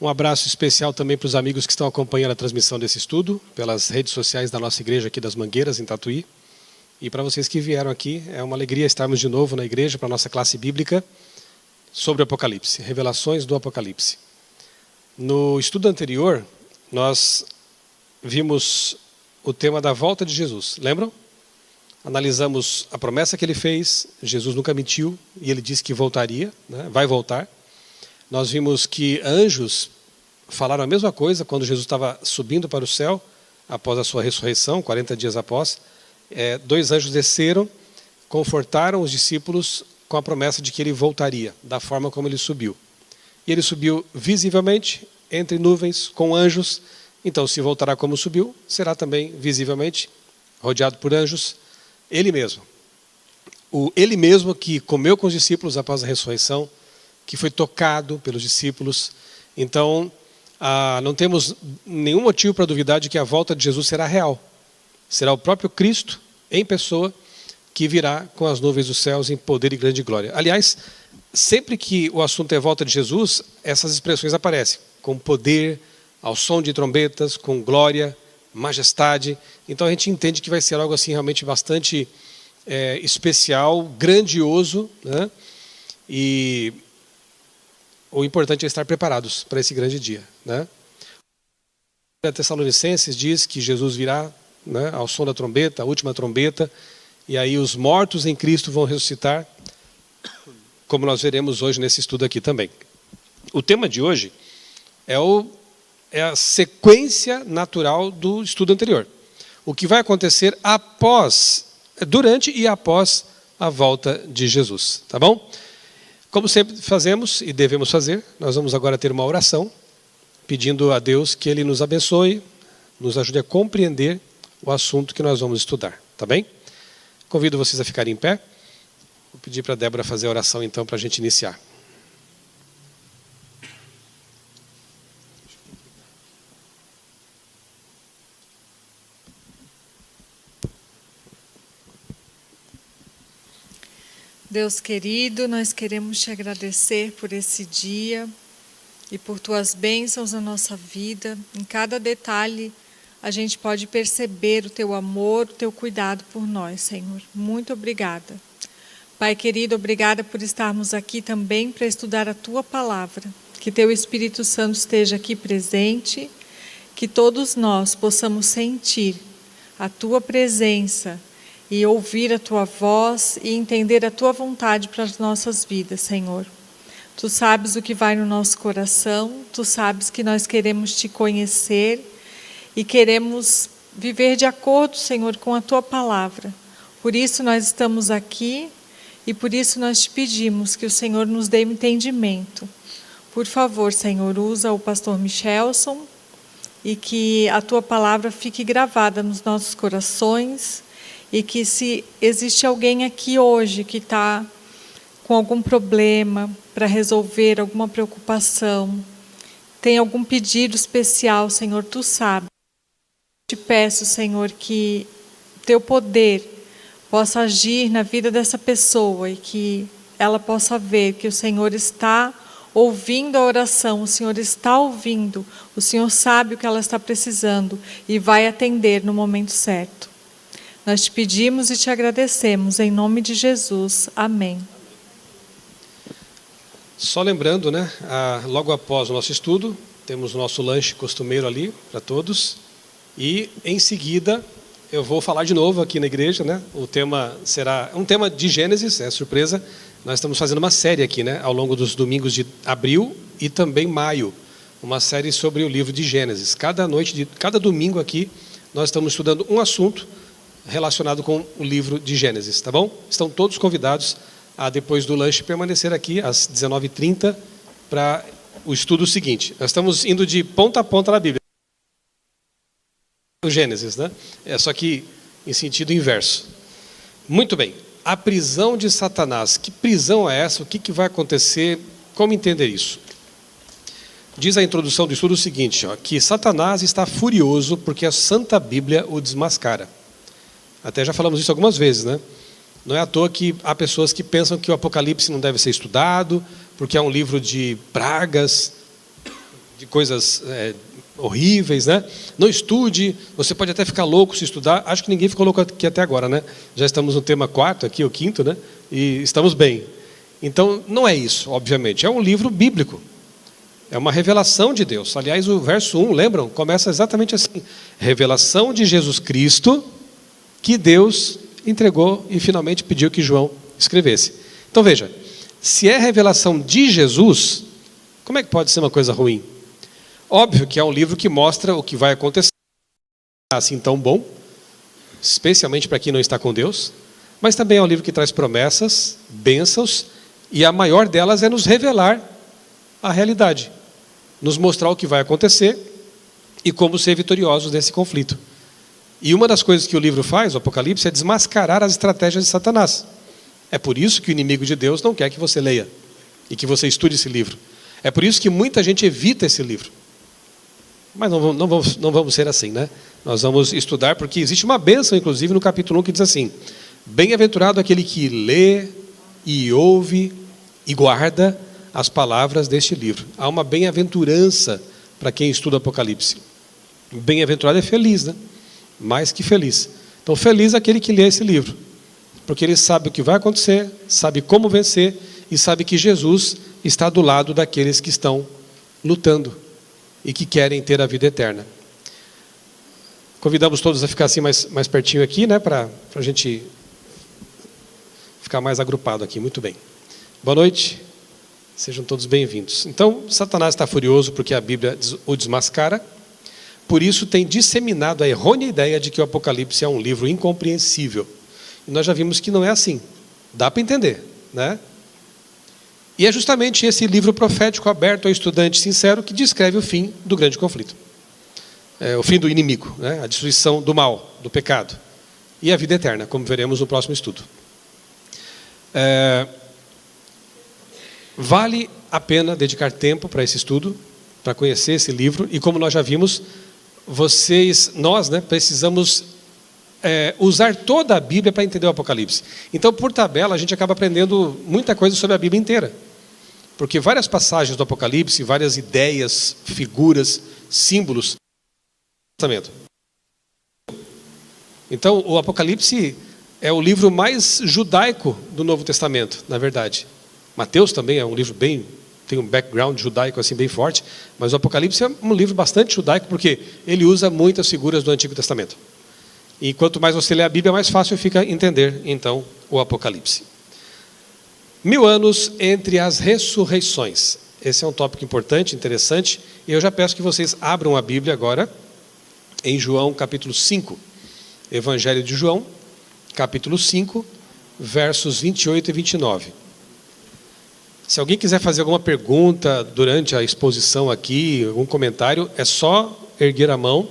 Um abraço especial também para os amigos que estão acompanhando a transmissão desse estudo, pelas redes sociais da nossa igreja aqui das Mangueiras, em Tatuí. E para vocês que vieram aqui, é uma alegria estarmos de novo na igreja para a nossa classe bíblica sobre o Apocalipse, revelações do Apocalipse. No estudo anterior, nós vimos o tema da volta de Jesus, lembram? Analisamos a promessa que ele fez, Jesus nunca mentiu, e ele disse que voltaria, né? Vai voltar. Nós vimos que anjos falaram a mesma coisa quando Jesus estava subindo para o céu, após a sua ressurreição, 40 dias após. 2 anjos desceram, confortaram os discípulos com a promessa de que ele voltaria, da forma como ele subiu. E ele subiu visivelmente, entre nuvens, com anjos. Então, se voltará como subiu, será também visivelmente, rodeado por anjos, ele mesmo. Ele mesmo que comeu com os discípulos após a ressurreição, que foi tocado pelos discípulos. Então, não temos nenhum motivo para duvidar de que a volta de Jesus será real. Será o próprio Cristo, em pessoa, que virá com as nuvens dos céus em poder e grande glória. Aliás, sempre que o assunto é volta de Jesus, essas expressões aparecem, com poder, ao som de trombetas, com glória, majestade. Então a gente entende que vai ser algo assim realmente bastante especial, grandioso, né? E o importante é estar preparados para esse grande dia, né? A Tessalonicenses diz que Jesus virá, né, ao som da trombeta, a última trombeta, e aí os mortos em Cristo vão ressuscitar, como nós veremos hoje nesse estudo aqui também. O tema de hoje é a sequência natural do estudo anterior. O que vai acontecer durante e após a volta de Jesus, tá bom? Como sempre fazemos e devemos fazer, nós vamos agora ter uma oração, pedindo a Deus que Ele nos abençoe, nos ajude a compreender o assunto que nós vamos estudar, tá bem? Convido vocês a ficarem em pé. Vou pedir para a Débora fazer a oração então para a gente iniciar. Deus querido, nós queremos te agradecer por esse dia e por tuas bênçãos na nossa vida. Em cada detalhe a gente pode perceber o teu amor, o teu cuidado por nós, Senhor. Muito obrigada. Pai querido, obrigada por estarmos aqui também para estudar a tua palavra. Que teu Espírito Santo esteja aqui presente, que todos nós possamos sentir a tua presença e ouvir a tua voz e entender a tua vontade para as nossas vidas, Senhor. Tu sabes o que vai no nosso coração, tu sabes que nós queremos te conhecer e queremos viver de acordo, Senhor, com a tua palavra. Por isso nós estamos aqui e por isso nós te pedimos que o Senhor nos dê entendimento. Por favor, Senhor, usa o pastor Michelson e que a tua palavra fique gravada nos nossos corações. E que se existe alguém aqui hoje que está com algum problema para resolver, alguma preocupação, tem algum pedido especial, Senhor, tu sabes. Te peço, Senhor, que teu poder possa agir na vida dessa pessoa e que ela possa ver que o Senhor está ouvindo a oração, o Senhor está ouvindo, o Senhor sabe o que ela está precisando e vai atender no momento certo. Nós te pedimos e te agradecemos, em nome de Jesus. Amém. Só lembrando, né, logo após o nosso estudo, temos o nosso lanche costumeiro ali para todos. E, em seguida, eu vou falar de novo aqui na igreja, né? O tema será um tema de Gênesis, é surpresa. Nós estamos fazendo uma série aqui, né, ao longo dos domingos de abril e também maio. Uma série sobre o livro de Gênesis. Cada domingo aqui, nós estamos estudando um assunto relacionado com o livro de Gênesis, tá bom? Estão todos convidados a, depois do lanche, permanecer aqui às 19h30 para o estudo seguinte. Nós estamos indo de ponta a ponta na Bíblia. O Gênesis, né? Só que em sentido inverso. Muito bem. A prisão de Satanás. Que prisão é essa? O que vai acontecer? Como entender isso? Diz a introdução do estudo o seguinte, que Satanás está furioso porque a Santa Bíblia o desmascara. Até já falamos isso algumas vezes, né? Não é à toa que há pessoas que pensam que o Apocalipse não deve ser estudado, porque é um livro de pragas, de coisas horríveis, né? Não estude, você pode até ficar louco se estudar. Acho que ninguém ficou louco aqui até agora, né? Já estamos no tema 4 aqui, o 5º, né? E estamos bem. Então, não é isso, obviamente. É um livro bíblico. É uma revelação de Deus. Aliás, o verso 1, lembram? Começa exatamente assim. Revelação de Jesus Cristo, que Deus entregou e finalmente pediu que João escrevesse. Então, veja. Se é revelação de Jesus, como é que pode ser uma coisa ruim? Óbvio que é um livro que mostra o que vai acontecer. Assim tão bom, especialmente para quem não está com Deus. Mas também é um livro que traz promessas, bênçãos, e a maior delas é nos revelar a realidade. Nos mostrar o que vai acontecer e como ser vitoriosos nesse conflito. E uma das coisas que o livro faz, o Apocalipse, é desmascarar as estratégias de Satanás. É por isso que o inimigo de Deus não quer que você leia e que você estude esse livro. É por isso que muita gente evita esse livro. Mas não vamos ser assim, né? Nós vamos estudar, porque existe uma bênção, inclusive, no capítulo 1, que diz assim: bem-aventurado aquele que lê e ouve e guarda as palavras deste livro. Há uma bem-aventurança para quem estuda Apocalipse. Bem-aventurado é feliz, né? Mais que feliz. Então, feliz é aquele que lê esse livro. Porque ele sabe o que vai acontecer, sabe como vencer e sabe que Jesus está do lado daqueles que estão lutando e que querem ter a vida eterna. Convidamos todos a ficar assim mais pertinho aqui, né, para a gente ficar mais agrupado aqui. Muito bem. Boa noite. Sejam todos bem-vindos. Então, Satanás está furioso porque a Bíblia o desmascara. Por isso tem disseminado a errônea ideia de que o Apocalipse é um livro incompreensível. E nós já vimos que não é assim. Dá para entender, né? E é justamente esse livro profético aberto ao estudante sincero que descreve o fim do grande conflito. O fim do inimigo, né? A destruição do mal, do pecado. E a vida eterna, como veremos no próximo estudo. Vale a pena dedicar tempo para esse estudo, para conhecer esse livro. E como nós já vimos, nós, né, precisamos usar toda a Bíblia para entender o Apocalipse. Então, por tabela, a gente acaba aprendendo muita coisa sobre a Bíblia inteira. Porque várias passagens do Apocalipse, várias ideias, figuras, símbolos, então, o Apocalipse é o livro mais judaico do Novo Testamento, na verdade. Mateus também é um livro tem um background judaico assim bem forte, mas o Apocalipse é um livro bastante judaico porque ele usa muitas figuras do Antigo Testamento. E quanto mais você lê a Bíblia, mais fácil fica entender, então, o Apocalipse. 1000 anos entre as ressurreições. Esse é um tópico importante, interessante, e eu já peço que vocês abram a Bíblia agora, em João capítulo 5. Evangelho de João, capítulo 5, versos 28 e 29. Se alguém quiser fazer alguma pergunta durante a exposição aqui, algum comentário, é só erguer a mão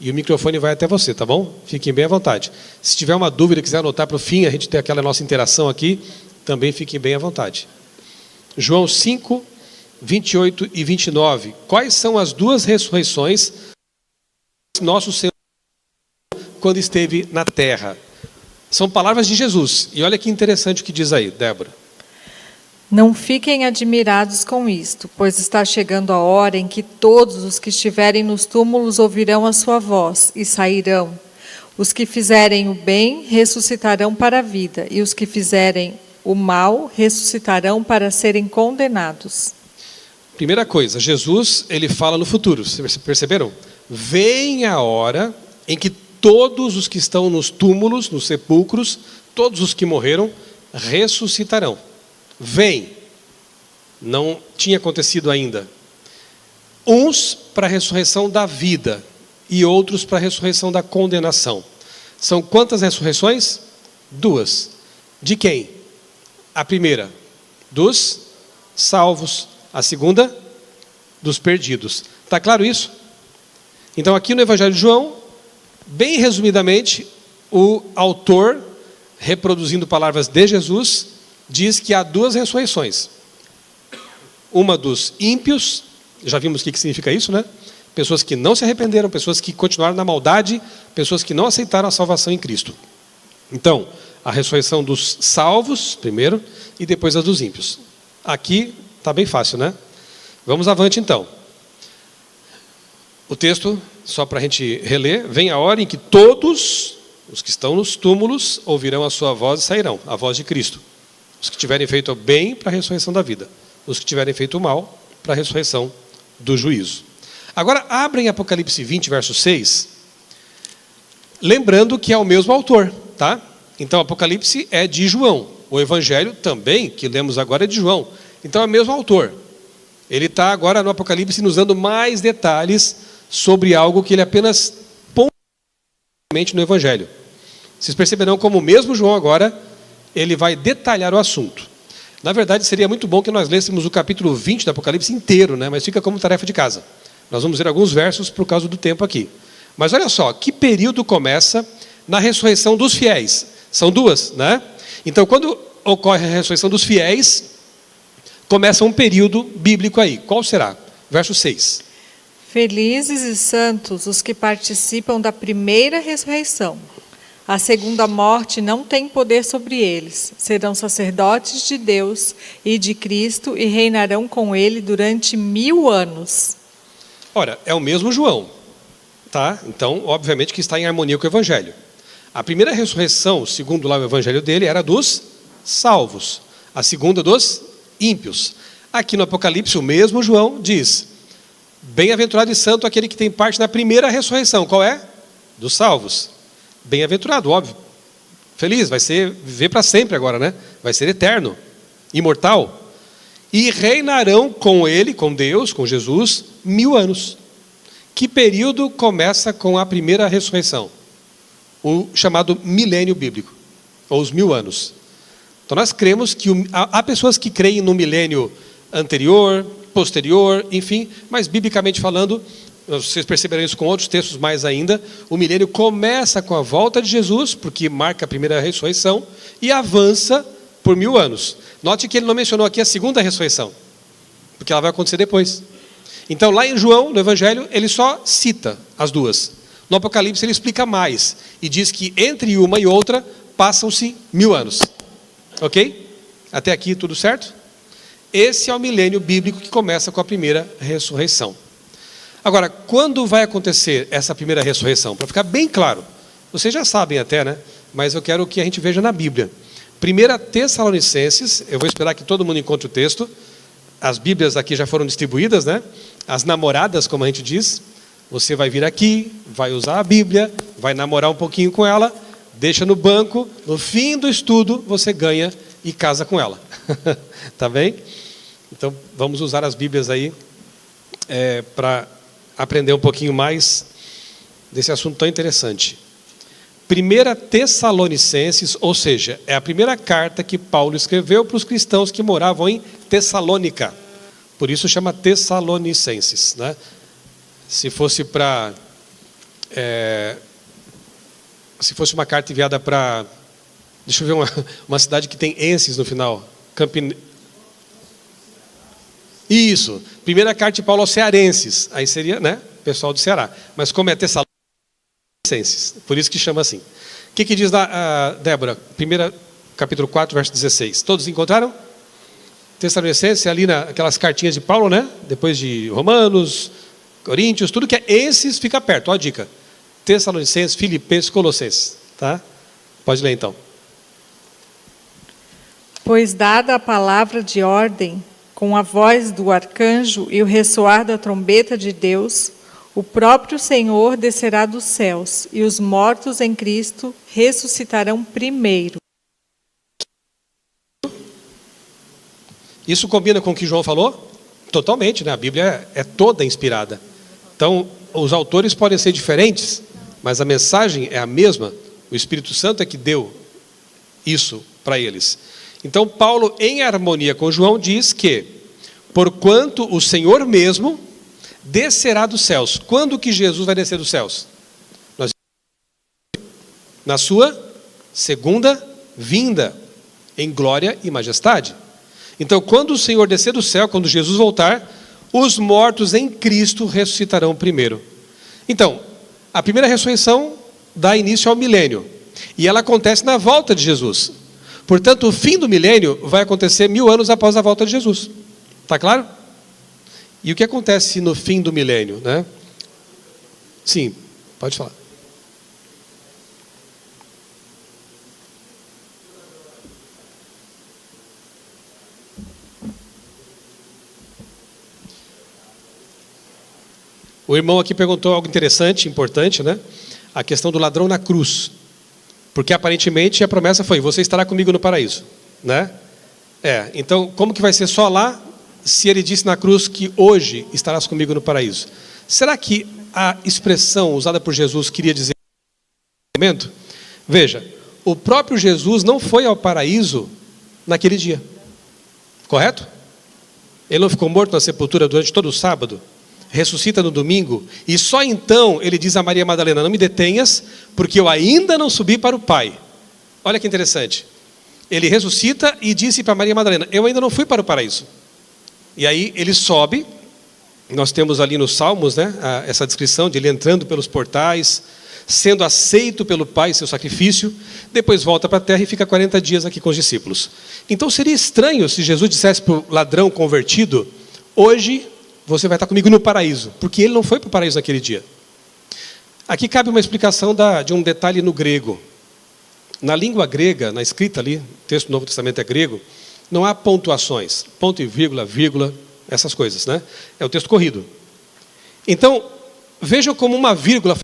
e o microfone vai até você, tá bom? Fiquem bem à vontade. Se tiver uma dúvida, quiser anotar para o fim, a gente ter aquela nossa interação aqui, também fiquem bem à vontade. João 5, 28 e 29. Quais são as duas ressurreições de nosso Senhor quando esteve na terra? São palavras de Jesus. E olha que interessante o que diz aí, Débora. Não fiquem admirados com isto, pois está chegando a hora em que todos os que estiverem nos túmulos ouvirão a sua voz e sairão. Os que fizerem o bem ressuscitarão para a vida, e os que fizerem o mal ressuscitarão para serem condenados. Primeira coisa, Jesus, ele fala no futuro, vocês perceberam? Vem a hora em que todos os que estão nos túmulos, nos sepulcros, todos os que morreram, ressuscitarão. Vem. Não tinha acontecido ainda. Uns para a ressurreição da vida e outros para a ressurreição da condenação. São quantas ressurreições? 2. De quem? A primeira, dos salvos. A segunda, dos perdidos. Está claro isso? Então aqui no Evangelho de João, bem resumidamente, o autor, reproduzindo palavras de Jesus, diz que há 2 ressurreições. Uma dos ímpios, já vimos o que significa isso, né? Pessoas que não se arrependeram, pessoas que continuaram na maldade, pessoas que não aceitaram a salvação em Cristo. Então, a ressurreição dos salvos, primeiro, e depois a dos ímpios. Aqui está bem fácil, né? Vamos avante então. O texto, só para a gente reler: vem a hora em que todos os que estão nos túmulos ouvirão a sua voz e sairão, a voz de Cristo. Os que tiverem feito o bem para a ressurreição da vida, os que tiverem feito o mal para a ressurreição do juízo. Agora, abrem Apocalipse 20, verso 6, lembrando que é o mesmo autor, tá? Então, Apocalipse é de João. O Evangelho também, que lemos agora, é de João. Então, é o mesmo autor. Ele está agora no Apocalipse nos dando mais detalhes sobre algo que ele apenas pontualmente no Evangelho. Vocês perceberão como o mesmo João agora, ele vai detalhar o assunto. Na verdade, seria muito bom que nós lêssemos o capítulo 20 do Apocalipse inteiro, né? Mas fica como tarefa de casa. Nós vamos ver alguns versos por causa do tempo aqui. Mas olha só, que período começa na ressurreição dos fiéis? São duas, né? Então, quando ocorre a ressurreição dos fiéis, começa um período bíblico aí. Qual será? Verso 6. Felizes e santos os que participam da primeira ressurreição. A segunda morte não tem poder sobre eles. Serão sacerdotes de Deus e de Cristo e reinarão com ele durante 1000 anos. Ora, é o mesmo João, tá? Então, obviamente que está em harmonia com o Evangelho. A primeira ressurreição, segundo lá o Evangelho dele, era dos salvos. A segunda dos ímpios. Aqui no Apocalipse, o mesmo João diz: bem-aventurado e santo aquele que tem parte na primeira ressurreição. Qual é? Dos salvos. Bem-aventurado, óbvio. Feliz, vai ser viver para sempre agora, né? Vai ser eterno, imortal. E reinarão com ele, com Deus, com Jesus, 1000 anos. Que período começa com a primeira ressurreição? O chamado milênio bíblico, ou os 1000 anos. Então nós cremos que há pessoas que creem no milênio anterior, posterior, enfim, mas biblicamente falando, vocês perceberão isso com outros textos mais ainda, o milênio começa com a volta de Jesus, porque marca a primeira ressurreição, e avança por 1000 anos. Note que ele não mencionou aqui a segunda ressurreição, porque ela vai acontecer depois. Então lá em João, no Evangelho, ele só cita as duas. No Apocalipse ele explica mais, e diz que entre uma e outra passam-se 1000 anos. Ok? Até aqui tudo certo? Esse é o milênio bíblico que começa com a primeira ressurreição. Agora, quando vai acontecer essa primeira ressurreição? Para ficar bem claro, vocês já sabem até, né? Mas eu quero que a gente veja na Bíblia. 1 Tessalonicenses, eu vou esperar que todo mundo encontre o texto. As Bíblias aqui já foram distribuídas, né? As namoradas, como a gente diz. Você vai vir aqui, vai usar a Bíblia, vai namorar um pouquinho com ela, deixa no banco, no fim do estudo você ganha e casa com ela. Tá bem? Então vamos usar as Bíblias aí para aprender um pouquinho mais desse assunto tão interessante. 1 Tessalonicenses, ou seja, é a primeira carta que Paulo escreveu para os cristãos que moravam em Tessalônica. Por isso chama Tessalonicenses, né? Se fosse se fosse uma carta enviada para, deixa eu ver, uma cidade que tem enses no final. Isso, primeira carta de Paulo aos cearenses. Aí seria, né, pessoal do Ceará. Mas como é Tessalonicenses, por isso que chama assim. O que diz lá, Débora? Capítulo 4, verso 16. Todos encontraram? Tessalonicenses, ali naquelas cartinhas de Paulo, né? Depois de Romanos, Coríntios, tudo que é esses fica perto. Ó a dica. Tessalonicenses, Filipenses, Colossenses. Tá? Pode ler então. Pois dada a palavra de ordem, com a voz do arcanjo e o ressoar da trombeta de Deus, o próprio Senhor descerá dos céus, e os mortos em Cristo ressuscitarão primeiro. Isso combina com o que João falou? Totalmente, né? A Bíblia é toda inspirada. Então, os autores podem ser diferentes, mas a mensagem é a mesma. O Espírito Santo é que deu isso para eles. Então, Paulo, em harmonia com João, diz que, porquanto o Senhor mesmo descerá dos céus. Quando que Jesus vai descer dos céus? Na sua segunda vinda, em glória e majestade. Então, quando o Senhor descer do céu, quando Jesus voltar, os mortos em Cristo ressuscitarão primeiro. Então, a primeira ressurreição dá início ao milênio. E ela acontece na volta de Jesus. Portanto, o fim do milênio vai acontecer 1000 anos após a volta de Jesus. Está claro? E o que acontece no fim do milênio, né? Sim, pode falar. O irmão aqui perguntou algo interessante, importante, né? A questão do ladrão na cruz. Porque aparentemente a promessa foi: você estará comigo no paraíso, né? Então como que vai ser só lá, se ele disse na cruz que hoje estarás comigo no paraíso? Será que a expressão usada por Jesus queria dizer? Veja, o próprio Jesus não foi ao paraíso naquele dia, correto? Ele não ficou morto na sepultura durante todo o sábado, ressuscita no domingo, e só então ele diz a Maria Madalena: não me detenhas, porque eu ainda não subi para o Pai. Olha que interessante. Ele ressuscita e disse para Maria Madalena: eu ainda não fui para o paraíso. E aí ele sobe, nós temos ali nos Salmos, né, essa descrição de ele entrando pelos portais, sendo aceito pelo Pai, seu sacrifício, depois volta para a terra e fica 40 dias aqui com os discípulos. Então seria estranho se Jesus dissesse para o ladrão convertido: hoje você vai estar comigo no paraíso, porque ele não foi para o paraíso naquele dia. Aqui cabe uma explicação de um detalhe no grego. Na língua grega, na escrita ali, o texto do Novo Testamento é grego, não há pontuações, ponto e vírgula, vírgula, essas coisas, né? É o texto corrido. Então, vejam como uma vírgula,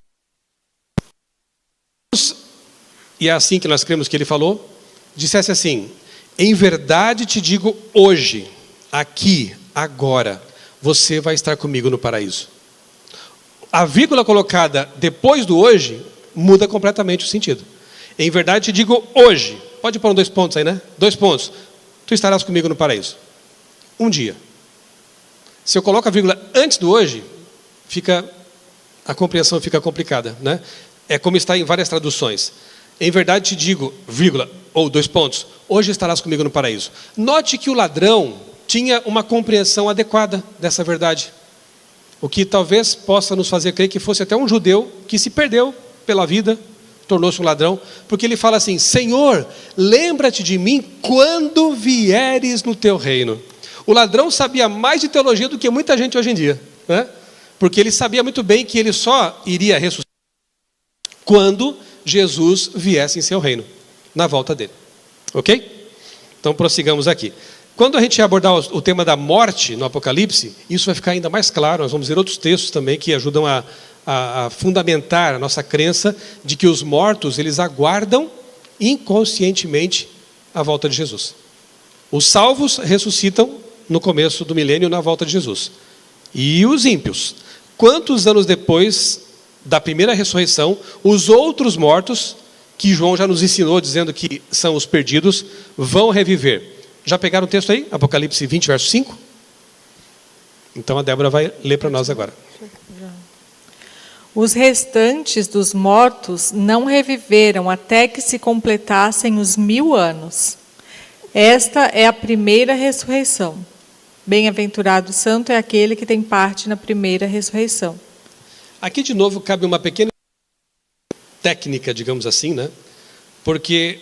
e é assim que nós cremos que ele falou, dissesse assim: em verdade te digo hoje, aqui, agora, você vai estar comigo no paraíso. A vírgula colocada depois do hoje muda completamente o sentido. Em verdade te digo hoje. Pode pôr 2 pontos aí, né? 2 pontos. Tu estarás comigo no paraíso. Um dia. Se eu coloco a vírgula antes do hoje, a compreensão fica complicada, né? É como está em várias traduções. Em verdade te digo, vírgula, ou 2 pontos, hoje estarás comigo no paraíso. Note que o ladrão tinha uma compreensão adequada dessa verdade. O que talvez possa nos fazer crer que fosse até um judeu que se perdeu pela vida, tornou-se um ladrão, porque ele fala assim: Senhor, lembra-te de mim quando vieres no teu reino. O ladrão sabia mais de teologia do que muita gente hoje em dia, né? Porque ele sabia muito bem que ele só iria ressuscitar quando Jesus viesse em seu reino, na volta dele. Ok? Então prossigamos aqui. Quando a gente abordar o tema da morte no Apocalipse, isso vai ficar ainda mais claro. Nós vamos ver outros textos também que ajudam a fundamentar a nossa crença de que os mortos, eles aguardam inconscientemente a volta de Jesus. Os salvos ressuscitam no começo do milênio, na volta de Jesus. E os ímpios? Quantos anos depois da primeira ressurreição, os outros mortos, que João já nos ensinou dizendo que são os perdidos, vão reviver? Já pegaram o texto aí? Apocalipse 20, verso 5? Então a Débora vai ler para nós agora. Os restantes dos mortos não reviveram até que se completassem os 1000 anos. Esta é a primeira ressurreição. Bem-aventurado santo é aquele que tem parte na primeira ressurreição. Aqui de novo cabe uma pequena técnica, digamos assim, né? Porque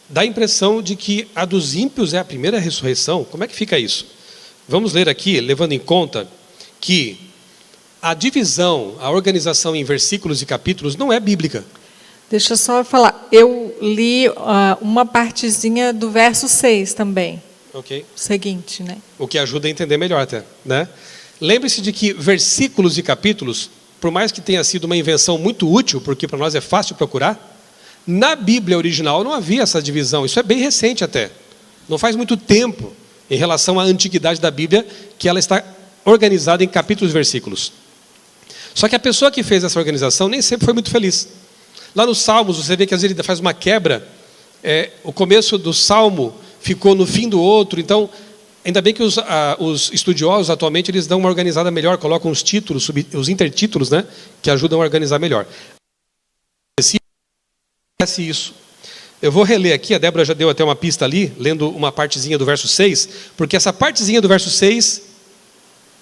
dá a impressão de que a dos ímpios é a primeira ressurreição. Como é que fica isso? Vamos ler aqui, levando em conta que a divisão, a organização em versículos e capítulos não é bíblica. Deixa eu só falar, eu li uma partezinha do verso 6 também. Ok. O seguinte, né? O que ajuda a entender melhor até, né? Lembre-se de que versículos e capítulos, por mais que tenha sido uma invenção muito útil, porque para nós é fácil procurar, na Bíblia original não havia essa divisão. Isso é bem recente até. Não faz muito tempo, em relação à antiguidade da Bíblia, que ela está organizada em capítulos e versículos. Só que a pessoa que fez essa organização nem sempre foi muito feliz. Lá nos Salmos, você vê que às vezes ele faz uma quebra. O começo do Salmo ficou no fim do outro. Então, ainda bem que os estudiosos atualmente eles dão uma organizada melhor, colocam os títulos, os intertítulos, né, que ajudam a organizar melhor. Isso. Eu vou reler aqui, a Débora já deu até uma pista ali, lendo uma partezinha do verso 6, porque essa partezinha do verso 6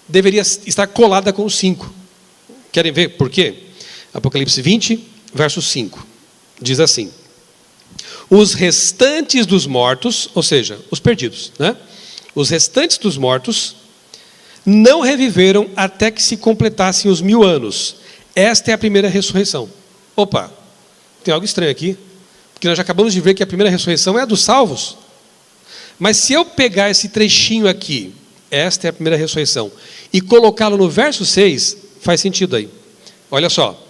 deveria estar colada com o 5. Querem ver por quê? Apocalipse 20, verso 5. Diz assim: os restantes dos mortos, ou seja, os perdidos, né? Os restantes dos mortos não reviveram até que se completassem os 1000 anos. Esta é a primeira ressurreição. Opa, tem algo estranho aqui, porque nós já acabamos de ver que a primeira ressurreição é a dos salvos. Mas se eu pegar esse trechinho aqui, esta é a primeira ressurreição, e colocá-lo no verso 6, faz sentido aí. Olha só.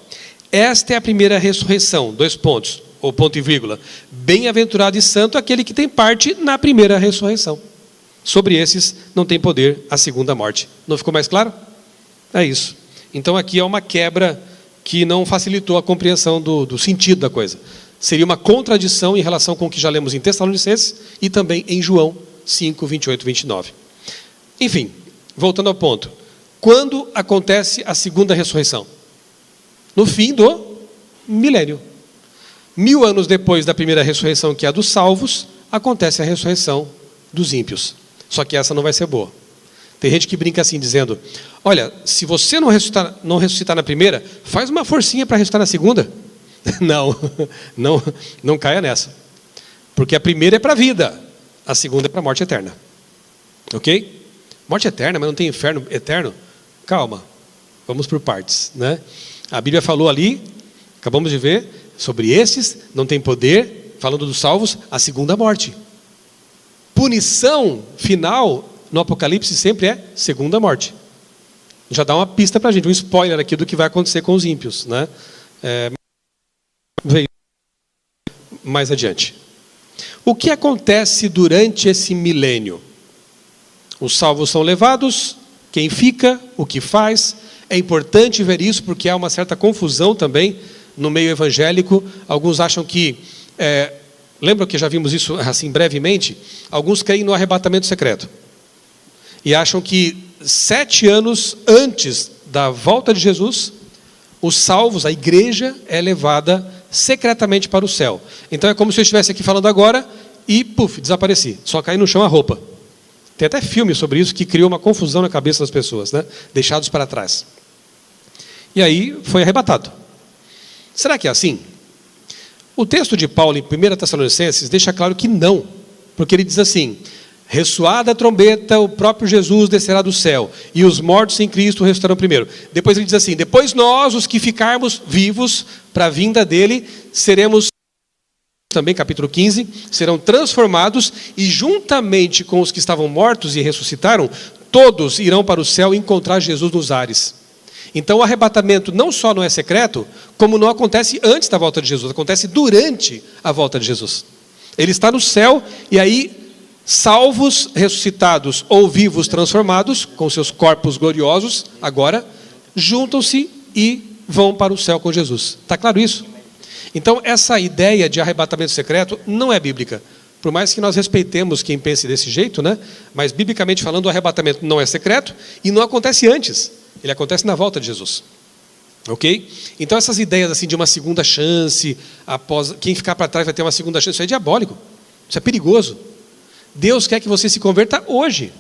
Esta é a primeira ressurreição, 2 pontos, ou ponto e vírgula. Bem-aventurado e santo aquele que tem parte na primeira ressurreição. Sobre esses não tem poder a segunda morte. Não ficou mais claro? É isso. Então aqui é uma quebra que não facilitou a compreensão do sentido da coisa. Seria uma contradição em relação com o que já lemos em Tessalonicenses e também em João 5, 28 e 29. Enfim, voltando ao ponto. Quando acontece a segunda ressurreição? No fim do milênio. 1000 anos depois da primeira ressurreição, que é a dos salvos, acontece a ressurreição dos ímpios. Só que essa não vai ser boa. Tem gente que brinca assim, dizendo, olha, se você não ressuscitar na primeira, faz uma forcinha para ressuscitar na segunda. Não caia nessa. Porque a primeira é para a vida, a segunda é para a morte eterna. Ok? Morte eterna, mas não tem inferno eterno? Calma, vamos por partes, né? A Bíblia falou ali, acabamos de ver, sobre esses não tem poder, falando dos salvos, a segunda morte. Punição final no Apocalipse sempre é segunda morte. Já dá uma pista para a gente, um spoiler aqui do que vai acontecer com os ímpios, né? Veio mais adiante. O que acontece durante esse milênio? Os salvos são levados, quem fica, o que faz? É importante ver isso porque há uma certa confusão também no meio evangélico. Alguns acham que, lembra que já vimos isso assim brevemente? Alguns creem no arrebatamento secreto. E acham que 7 anos antes da volta de Jesus, os salvos, a igreja é levada secretamente para o céu. Então é como se eu estivesse aqui falando agora e, desapareci. Só caí no chão a roupa. Tem até filme sobre isso que criou uma confusão na cabeça das pessoas, né? Deixados para trás. E aí foi arrebatado. Será que é assim? O texto de Paulo em 1 Tessalonicenses deixa claro que não. Porque ele diz assim, ressoada a trombeta, o próprio Jesus descerá do céu, e os mortos em Cristo ressuscitarão primeiro. Depois ele diz assim, depois nós, os que ficarmos vivos para a vinda dele, seremos, também capítulo 15, serão transformados, e juntamente com os que estavam mortos e ressuscitaram, todos irão para o céu encontrar Jesus nos ares. Então o arrebatamento não só não é secreto, como não acontece antes da volta de Jesus, acontece durante a volta de Jesus. Ele está no céu, e aí salvos, ressuscitados ou vivos transformados, com seus corpos gloriosos, agora, juntam-se e vão para o céu com Jesus. Está claro isso? Então essa ideia de arrebatamento secreto não é bíblica. Por mais que nós respeitemos quem pense desse jeito, né? Mas biblicamente falando, o arrebatamento não é secreto e não acontece antes. Ele acontece na volta de Jesus. Ok? Então essas ideias assim de uma segunda chance, após quem ficar para trás vai ter uma segunda chance, isso é diabólico. Isso é perigoso. Deus quer que você se converta hoje.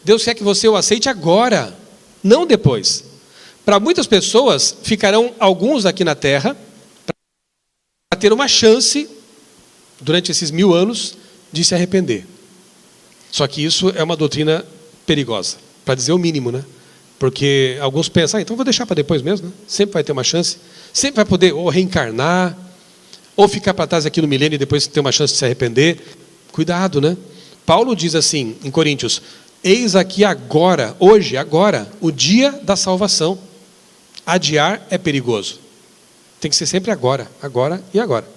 Deus quer que você o aceite agora, não depois. Para muitas pessoas, ficarão alguns aqui na terra para ter uma chance, durante esses 1000 anos, de se arrepender. Só que isso é uma doutrina perigosa, para dizer o mínimo, né? Porque alguns pensam, então vou deixar para depois mesmo, né? Sempre vai ter uma chance, sempre vai poder ou reencarnar, ou ficar para trás aqui no milênio e depois ter uma chance de se arrepender. Cuidado, né? Paulo diz assim, em Coríntios, eis aqui agora, hoje, agora, o dia da salvação. Adiar é perigoso. Tem que ser sempre agora, agora e agora.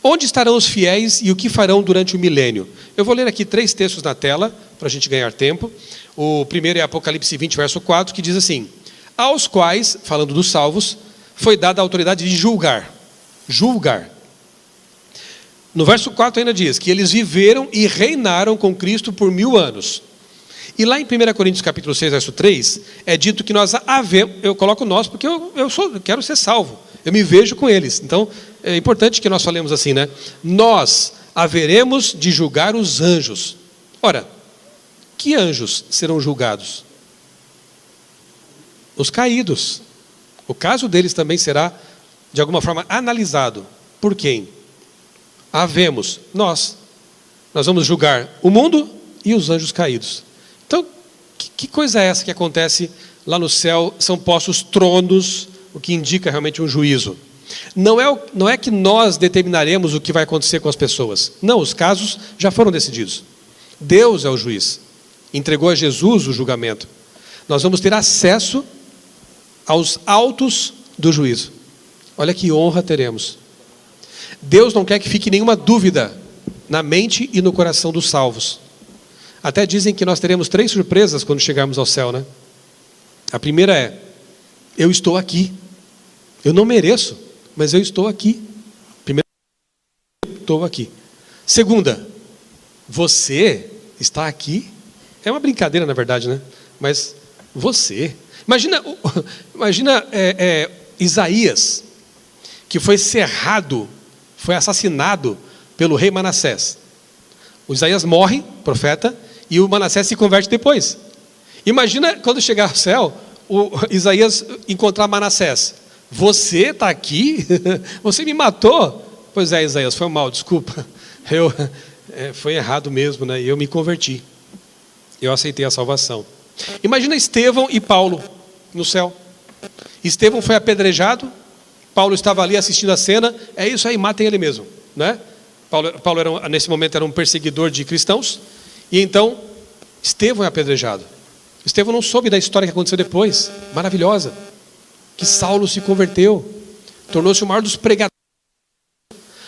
Onde estarão os fiéis e o que farão durante o milênio? Eu vou ler aqui 3 textos na tela, para a gente ganhar tempo. O primeiro é Apocalipse 20, verso 4, que diz assim, aos quais, falando dos salvos, foi dada a autoridade de julgar. Julgar. No verso 4 ainda diz que eles viveram e reinaram com Cristo por 1000 anos. E lá em 1 Coríntios capítulo 6, verso 3, é dito que nós havemos, eu coloco nós porque eu quero ser salvo, eu me vejo com eles. Então, é importante que nós falemos assim, né? Nós haveremos de julgar os anjos. Ora, que anjos serão julgados? Os caídos. O caso deles também será, de alguma forma, analisado. Por quem? Havemos, nós. Nós vamos julgar o mundo e os anjos caídos. Então, que coisa é essa que acontece lá no céu? São postos tronos o que indica realmente um juízo. Não é que nós determinaremos o que vai acontecer com as pessoas. Não, os casos já foram decididos. Deus é o juiz. Entregou a Jesus o julgamento. Nós vamos ter acesso aos autos do juízo. Olha que honra teremos. Deus não quer que fique nenhuma dúvida na mente e no coração dos salvos. Até dizem que nós teremos 3 surpresas quando chegarmos ao céu, né? A primeira é: eu estou aqui. Eu não mereço, mas eu estou aqui. Primeiro, eu estou aqui. Segunda, você está aqui. É uma brincadeira, na verdade, né? Mas você. Imagina Isaías, que foi cerrado, foi assassinado pelo rei Manassés. O Isaías morre, profeta, e o Manassés se converte depois. Imagina quando chegar ao céu, o Isaías encontrar Manassés. Você está aqui? Você me matou? Pois é, Isaías, foi mal, desculpa. Foi errado mesmo, né? E eu me converti. Eu aceitei a salvação. Imagina Estevão e Paulo no céu. Estevão foi apedrejado, Paulo estava ali assistindo a cena. É isso aí, matem ele mesmo, né? Paulo nesse momento era um perseguidor de cristãos. E então Estevão é apedrejado. Estevão não soube da história que aconteceu depois, maravilhosa, que Saulo se converteu, tornou-se o maior dos pregadores.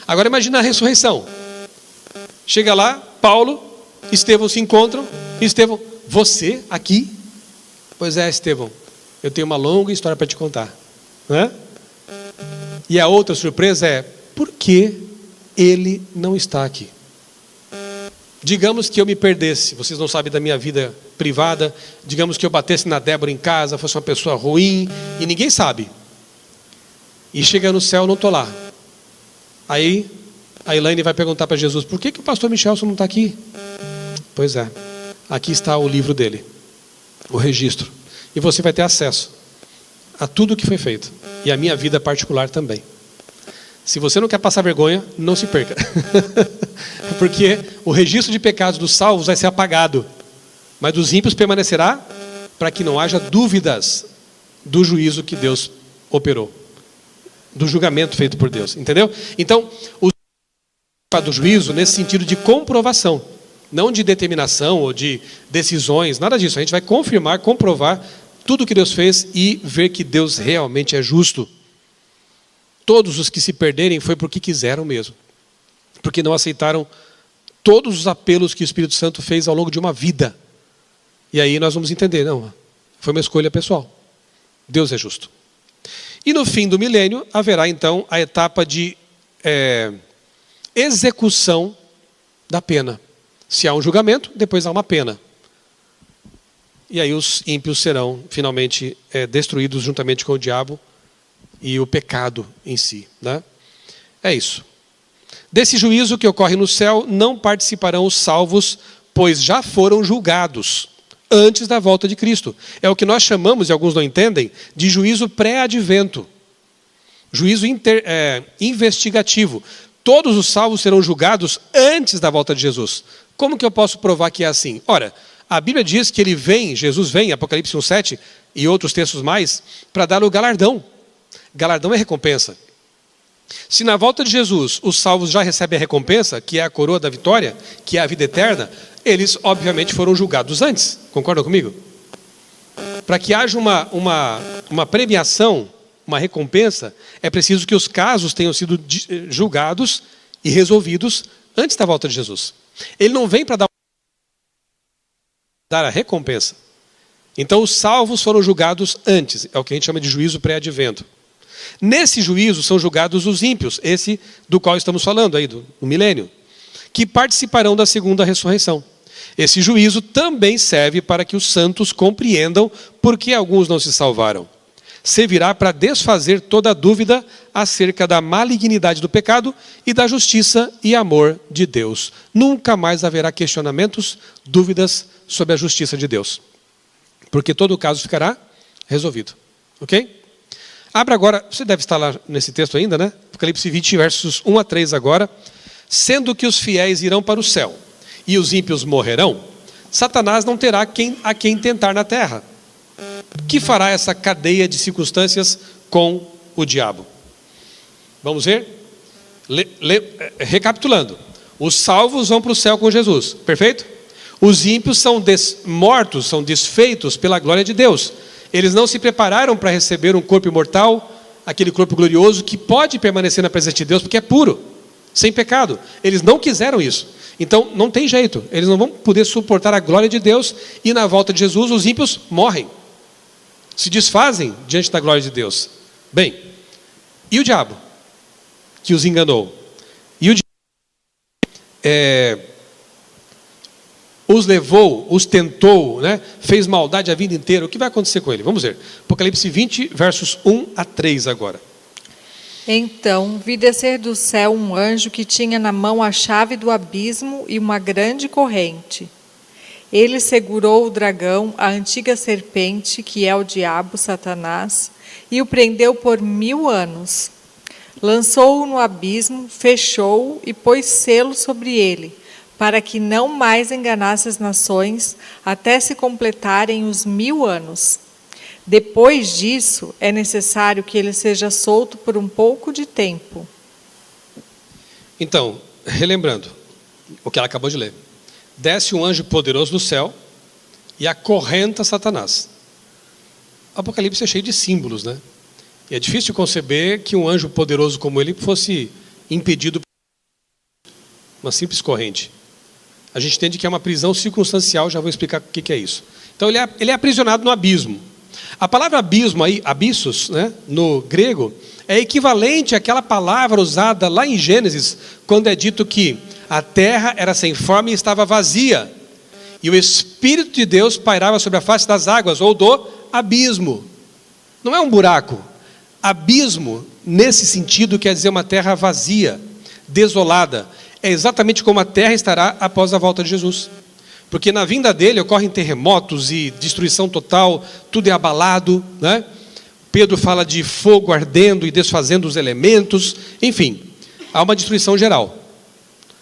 Agora imagina a ressurreição. Chega lá, Paulo, Estevão se encontram. Estevão, você aqui? Pois é, Estevão, eu tenho uma longa história para te contar, né? E a outra surpresa é: por que ele não está aqui? Digamos que eu me perdesse, vocês não sabem da minha vida privada, digamos que eu batesse na Débora em casa, fosse uma pessoa ruim, e ninguém sabe. E chega no céu, eu não estou lá. Aí a Elaine vai perguntar para Jesus: por que o pastor Michelson não está aqui? Pois é, aqui está o livro dele, o registro. E você vai ter acesso a tudo o que foi feito. E a minha vida particular também. Se você não quer passar vergonha, não se perca. Porque o registro de pecados dos salvos vai ser apagado. Mas dos ímpios permanecerá, para que não haja dúvidas do juízo que Deus operou. Do julgamento feito por Deus. Entendeu? Então, o do juízo nesse sentido de comprovação. Não de determinação ou de decisões, nada disso. A gente vai confirmar, comprovar tudo o que Deus fez e ver que Deus realmente é justo. Todos os que se perderem foi porque quiseram mesmo. Porque não aceitaram todos os apelos que o Espírito Santo fez ao longo de uma vida. E aí nós vamos entender, não, foi uma escolha pessoal. Deus é justo. E no fim do milênio haverá então a etapa de execução da pena. Se há um julgamento, depois há uma pena. E aí os ímpios serão finalmente destruídos juntamente com o diabo e o pecado em si, né? É isso. Desse juízo que ocorre no céu, não participarão os salvos, pois já foram julgados antes da volta de Cristo. É o que nós chamamos, e alguns não entendem, de juízo pré-advento. Juízo investigativo. Todos os salvos serão julgados antes da volta de Jesus. Como que eu posso provar que é assim? Ora, a Bíblia diz que Jesus vem, Apocalipse 1:7 e outros textos mais, para dar o galardão. Galardão é recompensa. Se na volta de Jesus os salvos já recebem a recompensa, que é a coroa da vitória, que é a vida eterna, eles obviamente foram julgados antes. Concordam comigo? Para que haja uma premiação, uma recompensa, é preciso que os casos tenham sido julgados e resolvidos antes da volta de Jesus. Ele não vem para dar a recompensa. Então os salvos foram julgados antes, é o que a gente chama de juízo pré-advento. Nesse juízo são julgados os ímpios, esse do qual estamos falando aí, do milênio, que participarão da segunda ressurreição. Esse juízo também serve para que os santos compreendam por que alguns não se salvaram. Servirá para desfazer toda dúvida acerca da malignidade do pecado e da justiça e amor de Deus. Nunca mais haverá questionamentos, dúvidas sobre a justiça de Deus. Porque todo o caso ficará resolvido. Ok? Abra agora, você deve estar lá nesse texto ainda, né? Apocalipse 20, versos 1 a 3 agora. Sendo que os fiéis irão para o céu e os ímpios morrerão, Satanás não terá a quem tentar na terra. que fará essa cadeia de circunstâncias com o diabo? Vamos ver? Recapitulando. Os salvos vão para o céu com Jesus, perfeito? Os ímpios são mortos, são desfeitos pela glória de Deus. Eles não se prepararam para receber um corpo imortal, aquele corpo glorioso que pode permanecer na presença de Deus, porque é puro, sem pecado. Eles não quiseram isso. Então, não tem jeito. Eles não vão poder suportar a glória de Deus, e na volta de Jesus, os ímpios morrem. Se desfazem diante da glória de Deus. Bem, e o diabo, que os enganou? E o diabo os levou, os tentou, né? Fez maldade a vida inteira. O que vai acontecer com ele? Vamos ver. Apocalipse 20, versos 1 a 3 agora. Então vi descer do céu um anjo que tinha na mão a chave do abismo e uma grande corrente. Ele segurou o dragão, a antiga serpente, que é o diabo, Satanás, e o prendeu por 1000 anos. Lançou-o no abismo, fechou-o e pôs selo sobre ele, para que não mais enganasse as nações, até se completarem os 1000 anos. Depois disso, é necessário que ele seja solto por um pouco de tempo. Então, relembrando o que ela acabou de ler. Desce um anjo poderoso do céu e acorrenta Satanás. O Apocalipse é cheio de símbolos, né? E é difícil conceber que um anjo poderoso como ele fosse impedido por uma simples corrente. A gente entende que é uma prisão circunstancial, já vou explicar o que é isso. Então ele é aprisionado no abismo. A palavra abismo aí, abissos, né, no grego, é equivalente àquela palavra usada lá em Gênesis, quando é dito que a terra era sem forma e estava vazia, e o Espírito de Deus pairava sobre a face das águas, ou do abismo. Não é um buraco. Abismo, nesse sentido, quer dizer uma terra vazia, desolada. É exatamente como a terra estará após a volta de Jesus. Porque na vinda dele ocorrem terremotos e destruição total, tudo é abalado, né? Pedro fala de fogo ardendo e desfazendo os elementos, enfim, há uma destruição geral.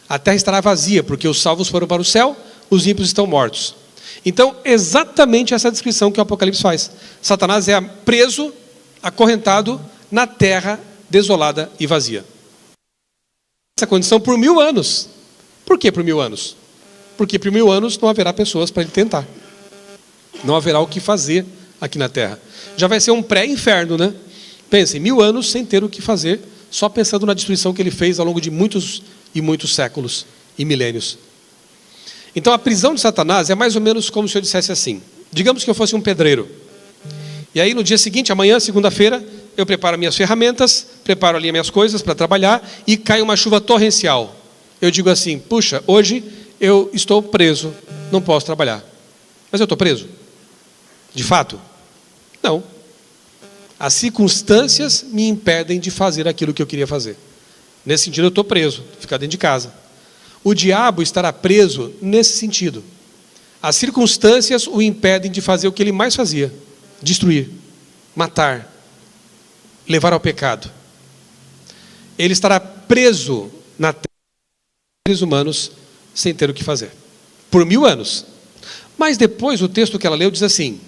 A terra estará vazia, porque os salvos foram para o céu, os ímpios estão mortos. Então, exatamente essa descrição que o Apocalipse faz. Satanás é preso, acorrentado na terra desolada e vazia. Essa condição por 1000 anos. Por que por 1000 anos? Porque por 1000 anos não haverá pessoas para ele tentar. Não haverá o que fazer aqui na terra. Já vai ser um pré-inferno, né? Pensem, 1000 anos sem ter o que fazer, só pensando na destruição que ele fez ao longo de muitos e muitos séculos e milênios. Então a prisão de Satanás é mais ou menos como se eu dissesse assim. Digamos que eu fosse um pedreiro. E aí no dia seguinte, amanhã, segunda-feira, eu preparo minhas ferramentas, preparo ali as minhas coisas para trabalhar e cai uma chuva torrencial. Eu digo assim, puxa, hoje eu estou preso, não posso trabalhar. Mas eu estou preso? De fato? Não. As circunstâncias me impedem de fazer aquilo que eu queria fazer. Nesse sentido eu estou preso, ficar dentro de casa. O diabo estará preso nesse sentido. As circunstâncias o impedem de fazer o que ele mais fazia. Destruir, matar, levar ao pecado. Ele estará preso na terra dos seres humanos sem ter o que fazer. Por 1000 anos. Mas depois o texto que ela leu diz assim: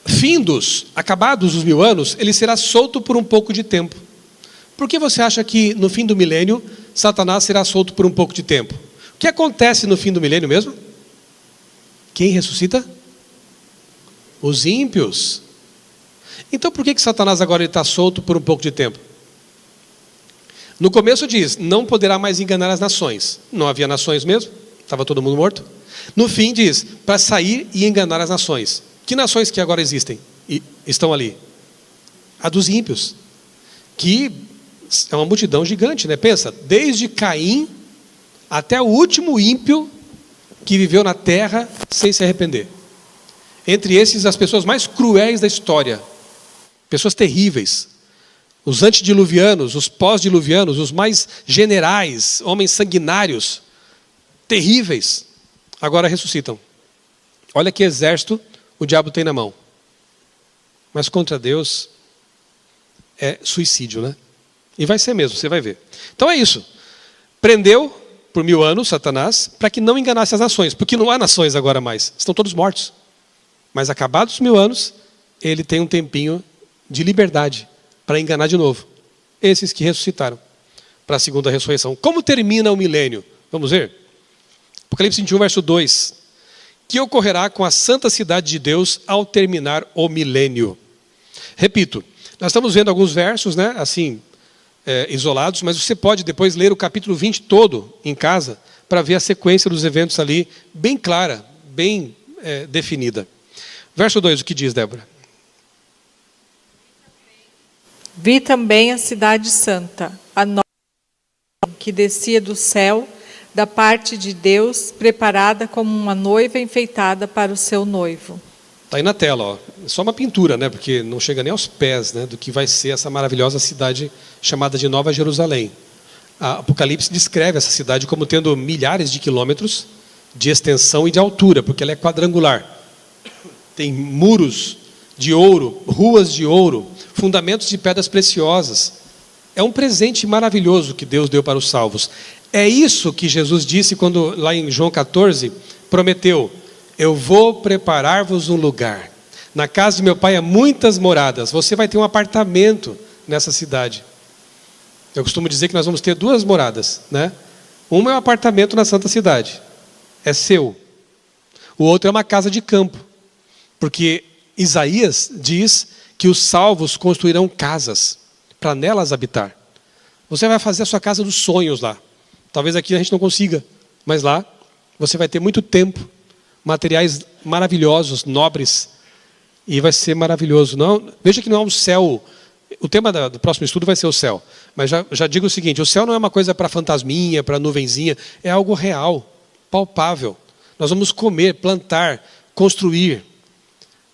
findos, acabados os 1000 anos, ele será solto por um pouco de tempo. Por que você acha que no fim do milênio Satanás será solto por um pouco de tempo? O que acontece no fim do milênio mesmo? Quem ressuscita? Os ímpios. Então por que Satanás agora está solto por um pouco de tempo? No começo diz, não poderá mais enganar as nações. Não havia nações mesmo? Estava todo mundo morto? No fim diz, para sair e enganar as nações. Que nações que agora existem e estão ali? A dos ímpios. Que é uma multidão gigante, né? Pensa, desde Caim até o último ímpio que viveu na terra sem se arrepender. Entre esses, as pessoas mais cruéis da história. Pessoas terríveis. Os antediluvianos, os pós-diluvianos, os mais generais, homens sanguinários, terríveis, agora ressuscitam. Olha que exército o diabo tem na mão. Mas contra Deus é suicídio, né? E vai ser mesmo, você vai ver. Então é isso. Prendeu por 1000 anos Satanás para que não enganasse as nações. Porque não há nações agora mais. Estão todos mortos. Mas acabados os 1000 anos, ele tem um tempinho de liberdade para enganar de novo esses que ressuscitaram para a segunda ressurreição. Como termina o milênio? Vamos ver? Apocalipse 21, verso 2. Que ocorrerá com a santa cidade de Deus ao terminar o milênio? Repito, nós estamos vendo alguns versos, né, assim, isolados, mas você pode depois ler o capítulo 20 todo em casa para ver a sequência dos eventos ali bem clara, bem definida. Verso 2, o que diz, Débora? Vi também a cidade santa, a nova que descia do céu, da parte de Deus, preparada como uma noiva enfeitada para o seu noivo. Está aí na tela, ó. É só uma pintura, né? Porque não chega nem aos pés, né, do que vai ser essa maravilhosa cidade chamada de Nova Jerusalém. A Apocalipse descreve essa cidade como tendo milhares de quilômetros de extensão e de altura, porque ela é quadrangular. Tem muros de ouro, ruas de ouro, fundamentos de pedras preciosas. É um presente maravilhoso que Deus deu para os salvos. É isso que Jesus disse quando, lá em João 14, prometeu: eu vou preparar-vos um lugar. Na casa de meu pai há muitas moradas. Você vai ter um apartamento nessa cidade. Eu costumo dizer que nós vamos ter 2 moradas, né? Uma é um apartamento na santa cidade. É seu. O outro é uma casa de campo. Porque Isaías diz que os salvos construirão casas para nelas habitar. Você vai fazer a sua casa dos sonhos lá. Talvez aqui a gente não consiga, mas lá você vai ter muito tempo, materiais maravilhosos, nobres, e vai ser maravilhoso. Não, veja que não é um céu. O tema do próximo estudo vai ser o céu. Mas já digo o seguinte: o céu não é uma coisa para fantasminha, para nuvenzinha, é algo real, palpável. Nós vamos comer, plantar, construir,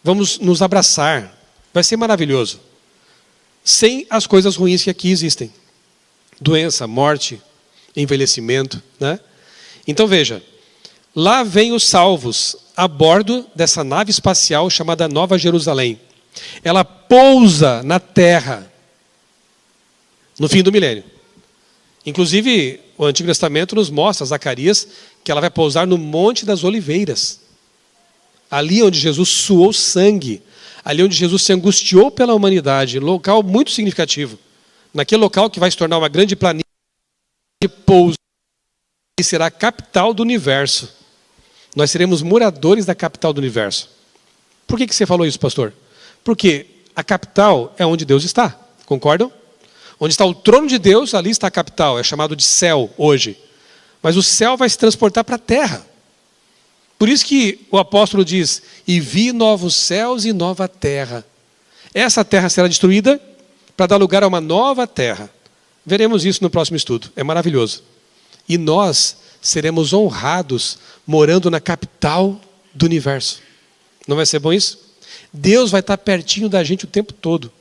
vamos nos abraçar. Vai ser maravilhoso. Sem as coisas ruins que aqui existem. Doença, morte, envelhecimento, né? Então veja, lá vem os salvos a bordo dessa nave espacial chamada Nova Jerusalém. Ela pousa na terra no fim do milênio. Inclusive, o Antigo Testamento nos mostra, Zacarias, que ela vai pousar no Monte das Oliveiras. Ali onde Jesus suou sangue, ali onde Jesus se angustiou pela humanidade, local muito significativo. Naquele local que vai se tornar uma grande planície de pouso, que será a capital do universo. Nós seremos moradores da capital do universo. Por que você falou isso, pastor? Porque a capital é onde Deus está, concordam? Onde está o trono de Deus, ali está a capital, é chamado de céu hoje. Mas o céu vai se transportar para a terra. Por isso que o apóstolo diz: e vi novos céus e nova terra. Essa terra será destruída para dar lugar a uma nova terra. Veremos isso no próximo estudo, é maravilhoso. E nós seremos honrados morando na capital do universo. Não vai ser bom isso? Deus vai estar pertinho da gente o tempo todo.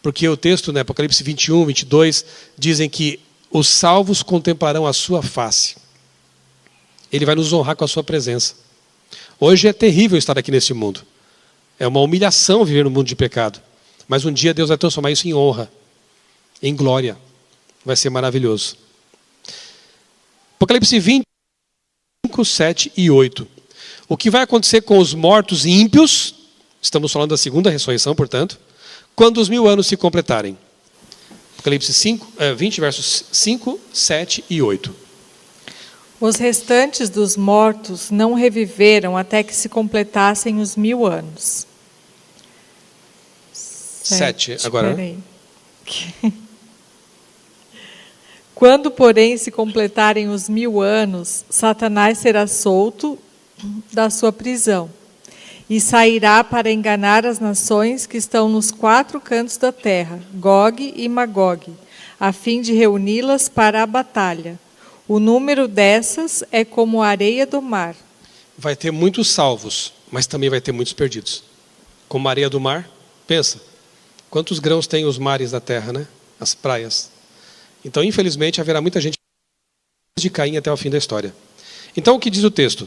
Porque o texto, né, Apocalipse 21, 22, dizem que os salvos contemplarão a sua face. Ele vai nos honrar com a sua presença. Hoje é terrível estar aqui neste mundo. É uma humilhação viver no mundo de pecado. Mas um dia Deus vai transformar isso em honra, em glória. Vai ser maravilhoso. Apocalipse 25, 7 e 8. O que vai acontecer com os mortos e ímpios, estamos falando da segunda ressurreição, portanto, quando os 1000 anos se completarem. Apocalipse 20, versos 5, 7 e 8. Os restantes dos mortos não reviveram até que se completassem os 1000 anos. 7 agora. Peraí. Quando, porém, se completarem os 1000 anos, Satanás será solto da sua prisão e sairá para enganar as nações que estão nos 4 cantos da terra, Gog e Magog, a fim de reuni-las para a batalha. O número dessas é como a areia do mar. Vai ter muitos salvos, mas também vai ter muitos perdidos. Como a areia do mar, pensa, quantos grãos tem os mares da terra, né? As praias. Então, infelizmente, haverá muita gente de Caim até o fim da história. Então, o que diz o texto?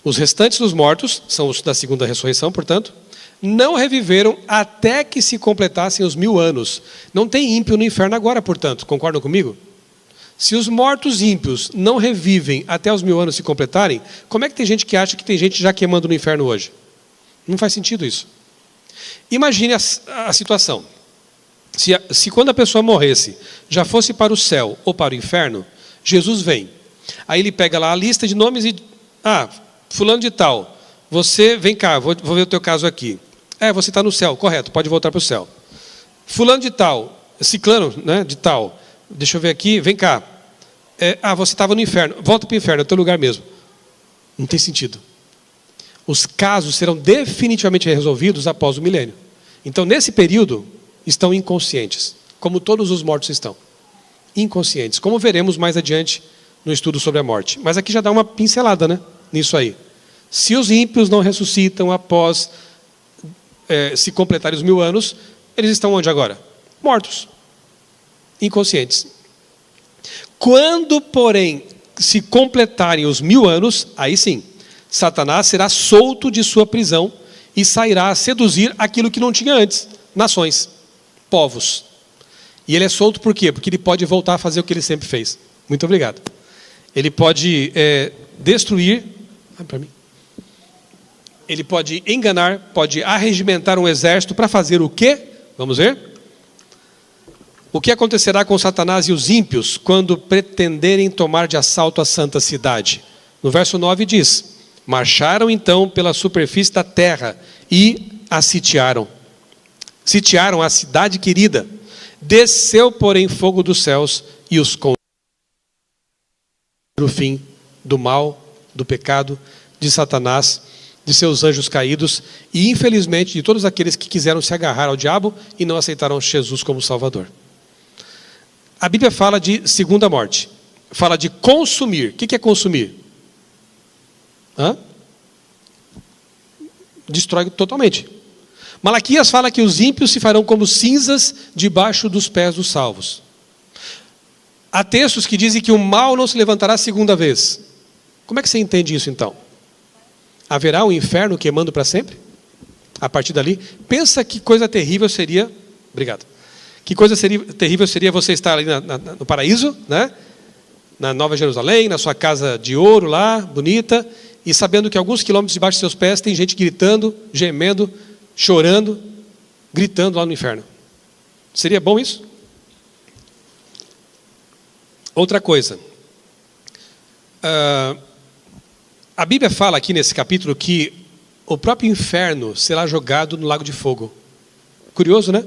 Os restantes dos mortos, são os da segunda ressurreição, portanto, não reviveram até que se completassem os 1000 anos. Não tem ímpio no inferno agora, portanto. Concordam comigo? Se os mortos ímpios não revivem até os 1000 anos se completarem, como é que tem gente que acha que tem gente já queimando no inferno hoje? Não faz sentido isso. Imagine a situação. Se quando a pessoa morresse, já fosse para o céu ou para o inferno, Jesus vem. Aí ele pega lá a lista de nomes e... fulano de tal, você, vem cá, vou ver o teu caso aqui. Você está no céu, correto, pode voltar para o céu. Fulano de tal, ciclano, né, de tal, deixa eu ver aqui, vem cá. Você estava no inferno, volta para o inferno, é o teu lugar mesmo. Não tem sentido. Os casos serão definitivamente resolvidos após o milênio. Então, nesse período, estão inconscientes, como todos os mortos estão. Inconscientes, como veremos mais adiante no estudo sobre a morte. Mas aqui já dá uma pincelada, né, nisso aí. Se os ímpios não ressuscitam após se completarem os 1000 anos, eles estão onde agora? Mortos. Inconscientes. Quando, porém, se completarem os 1000 anos, aí sim, Satanás será solto de sua prisão e sairá a seduzir aquilo que não tinha antes, nações, povos. E ele é solto por quê? Porque ele pode voltar a fazer o que ele sempre fez. Muito obrigado. Ele pode destruir... para mim. Ele pode enganar, pode arregimentar um exército para fazer o quê? Vamos ver? O que acontecerá com Satanás e os ímpios quando pretenderem tomar de assalto a santa cidade? No verso 9 diz: marcharam então pela superfície da terra e a sitiaram. Sitiaram a cidade querida. Desceu, porém, fogo dos céus e os consumiu. O fim do mal, do pecado, de Satanás, de seus anjos caídos e, infelizmente, de todos aqueles que quiseram se agarrar ao diabo e não aceitaram Jesus como Salvador. A Bíblia fala de segunda morte. Fala de consumir. O que é consumir? Destrói totalmente. Malaquias fala que os ímpios se farão como cinzas debaixo dos pés dos salvos. Há textos que dizem que o mal não se levantará segunda vez. Como é que você entende isso então? Haverá um inferno queimando para sempre? A partir dali, pensa que coisa terrível seria... Obrigado. Que coisa terrível seria você estar ali no paraíso, né? Na Nova Jerusalém, na sua casa de ouro lá, bonita, e sabendo que alguns quilômetros debaixo de seus pés tem gente gritando, gemendo, chorando, gritando lá no inferno. Seria bom isso? Outra coisa. A Bíblia fala aqui nesse capítulo que o próprio inferno será jogado no lago de fogo. Curioso, né?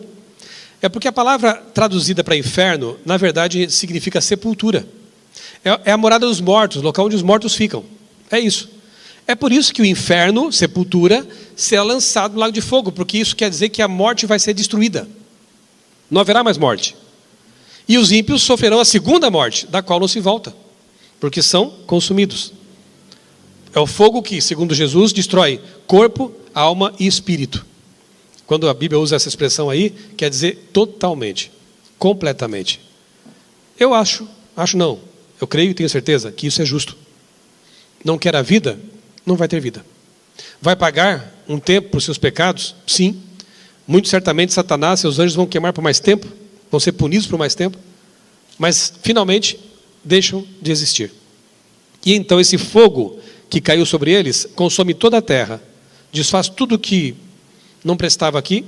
É porque a palavra traduzida para inferno, na verdade, significa sepultura. É a morada dos mortos, o local onde os mortos ficam. É isso. É por isso que o inferno, sepultura, será lançado no lago de fogo, porque isso quer dizer que a morte vai ser destruída. Não haverá mais morte. E os ímpios sofrerão a segunda morte, da qual não se volta, porque são consumidos. É o fogo que, segundo Jesus, destrói corpo, alma e espírito. Quando a Bíblia usa essa expressão aí, quer dizer totalmente, completamente. Eu eu creio e tenho certeza que isso é justo. Não quer a vida? Não vai ter vida. Vai pagar um tempo por seus pecados? Sim. Muito certamente Satanás e seus anjos vão queimar por mais tempo, vão ser punidos por mais tempo, mas finalmente deixam de existir. E então esse fogo que caiu sobre eles consome toda a terra, desfaz tudo que não prestava aqui,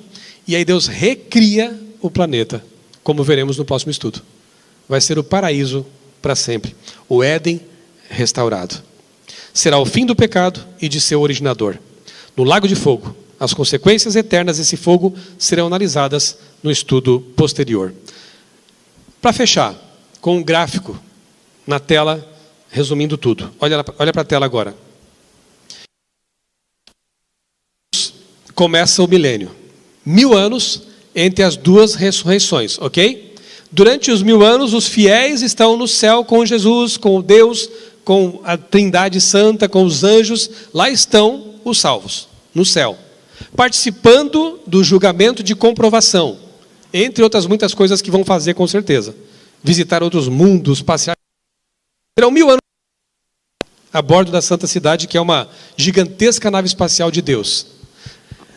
e aí Deus recria o planeta, como veremos no próximo estudo. Vai ser o paraíso para sempre, o Éden restaurado. Será o fim do pecado e de seu originador. No lago de fogo, as consequências eternas desse fogo serão analisadas no estudo posterior. Para fechar, com um gráfico na tela, resumindo tudo. Olha para a tela agora. Começa o milênio. 1000 anos entre as duas ressurreições, ok? Durante os 1000 anos, os fiéis estão no céu com Jesus, com Deus, com a Trindade Santa, com os anjos. Lá estão os salvos, no céu, participando do julgamento de comprovação, entre outras muitas coisas que vão fazer com certeza. Visitar outros mundos, passear. Serão 1000 anos a bordo da Santa Cidade, que é uma gigantesca nave espacial de Deus.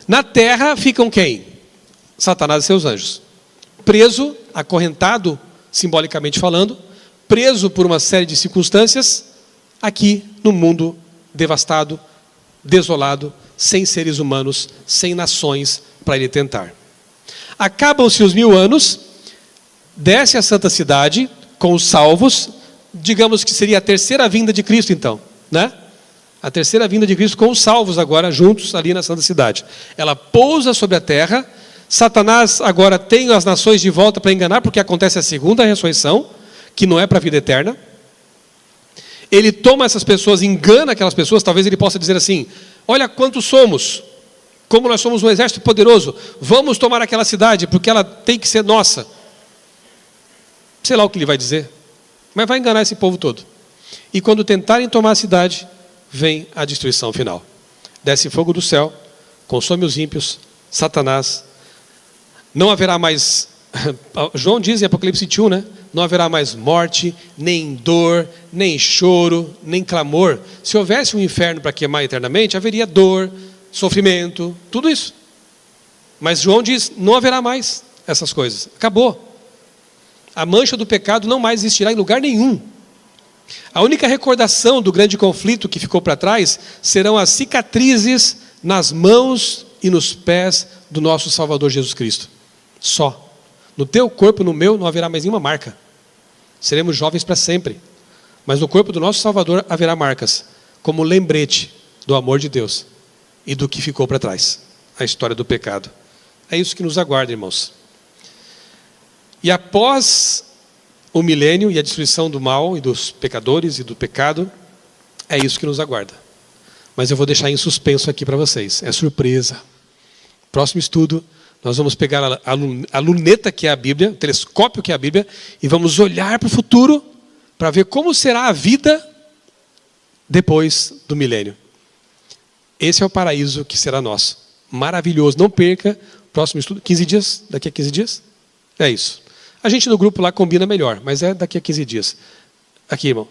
Na terra ficam quem? Satanás e seus anjos. Preso, acorrentado, simbolicamente falando, preso por uma série de circunstâncias, aqui no mundo devastado, desolado, sem seres humanos, sem nações para ele tentar. Acabam-se os 1000 anos, desce a santa cidade com os salvos, digamos que seria a terceira vinda de Cristo então, né? A terceira vinda de Cristo com os salvos agora juntos ali na santa cidade. Ela pousa sobre a terra, Satanás agora tem as nações de volta para enganar, porque acontece a segunda ressurreição, que não é para a vida eterna. Ele toma essas pessoas, engana aquelas pessoas, talvez ele possa dizer assim, olha quantos somos, como nós somos um exército poderoso, vamos tomar aquela cidade, porque ela tem que ser nossa. Sei lá o que ele vai dizer, mas vai enganar esse povo todo. E quando tentarem tomar a cidade, vem a destruição final. Desce fogo do céu, consome os ímpios, Satanás. Não haverá mais, João diz em Apocalipse 21, né? Não haverá mais morte, nem dor, nem choro, nem clamor. Se houvesse um inferno para queimar eternamente, haveria dor, sofrimento, tudo isso. Mas João diz, não haverá mais essas coisas. Acabou. A mancha do pecado não mais existirá em lugar nenhum. A única recordação do grande conflito que ficou para trás serão as cicatrizes nas mãos e nos pés do nosso Salvador Jesus Cristo. Só. No teu corpo, no meu, não haverá mais nenhuma marca. Seremos jovens para sempre. Mas no corpo do nosso Salvador haverá marcas, como lembrete do amor de Deus e do que ficou para trás, a história do pecado. É isso que nos aguarda, irmãos. E após o milênio e a destruição do mal e dos pecadores e do pecado, é isso que nos aguarda. Mas eu vou deixar em suspenso aqui para vocês. É surpresa. Próximo estudo, nós vamos pegar a luneta que é a Bíblia, o telescópio que é a Bíblia, e vamos olhar para o futuro para ver como será a vida depois do milênio. Esse é o paraíso que será nosso. Maravilhoso. Não perca. Próximo estudo, 15 dias? Daqui a 15 dias? É isso. A gente no grupo lá combina melhor, mas é daqui a 15 dias. Aqui, irmão.